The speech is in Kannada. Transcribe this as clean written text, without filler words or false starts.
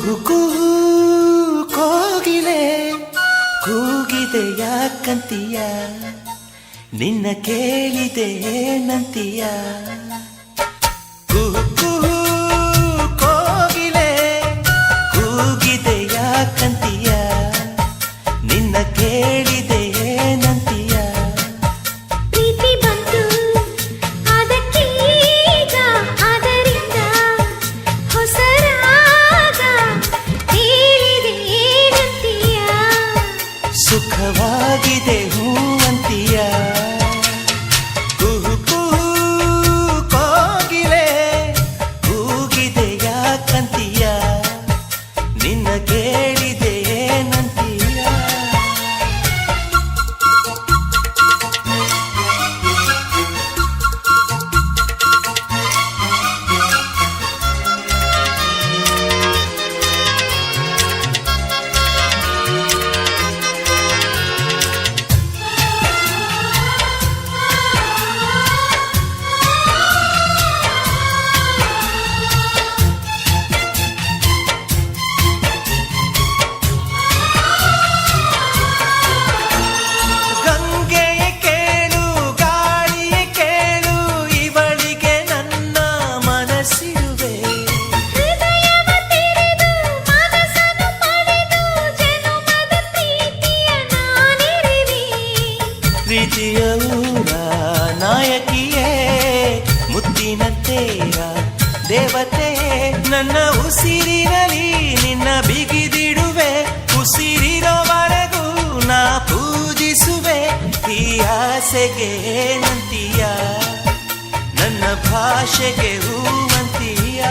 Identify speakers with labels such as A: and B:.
A: ಕುಹು ಕುಹು ಕೋಗಿಲೆ ಕೂಗಿದೆ ಯಾಕಂತೀಯ, ನಿನ್ನ ಕೇಳಿದೆ ಏನಂತೀಯ. ಕುಹು ಕುಹು ಕೋಗಿಲೆ ಕೂಗಿದೆ ಯಾಕಂತೀಯ, ನಿನ್ನ ಕೇಳಿದೆ ಏನಂತೀಯ.
B: ಪ್ರೀತಿ ಬಂತು ಅದಕ್ಕೀಗ, ಅದರಿಂದ ಹೊಸ ರಾಗ ಹೇಳಿದೆ ಏನಂತೀಯ.
A: ಸುಖವಾಗಿದೆ ಹೂವಂತೀಯ. ಕುಹು ಕುಹು ಕೋಗಿಲೆ ಕೂಗಿದೆ ಯಾಕಂತೀಯ, ನಿನ್ನ ಕೇಳಿದೆ ಏನಂತೀಯ. ಗಂಗೆಯ ಕೇಳು ಗಾಳಿಯ ಕೇಳು, ಇವಳಿಗೆ ನನ್ನ ಮನಸ್ಸಿರುವೆ.
B: ಹೃದಯವ ತೆರೆದು ಮನಸ್ಸನ್ನು ಪಡೆದು ಜನುಮದ ಪ್ರೀತಿಯ ನಾನಿರುವೆ.
A: ಪ್ರೀತಿಯ ಊರ ನಾಯಕಿಯೇ, ಮುತ್ತಿನಂತೆಯ ದೇವತೆ, ನನ್ನ ಉಸಿರಿನಲ್ಲಿ ನಿನ್ನ ಬಿಗಿದಿಡುವೆ. ಉಸಿರಿರೋವರೆಗೂ ನಾ ಪೂಜಿಸುವೆ. ಈ ಆಸೆಗೆ ಏನಂತೀಯ, ನನ್ನ ಭಾಷೆಗೆ ಹೂವಂತೀಯ.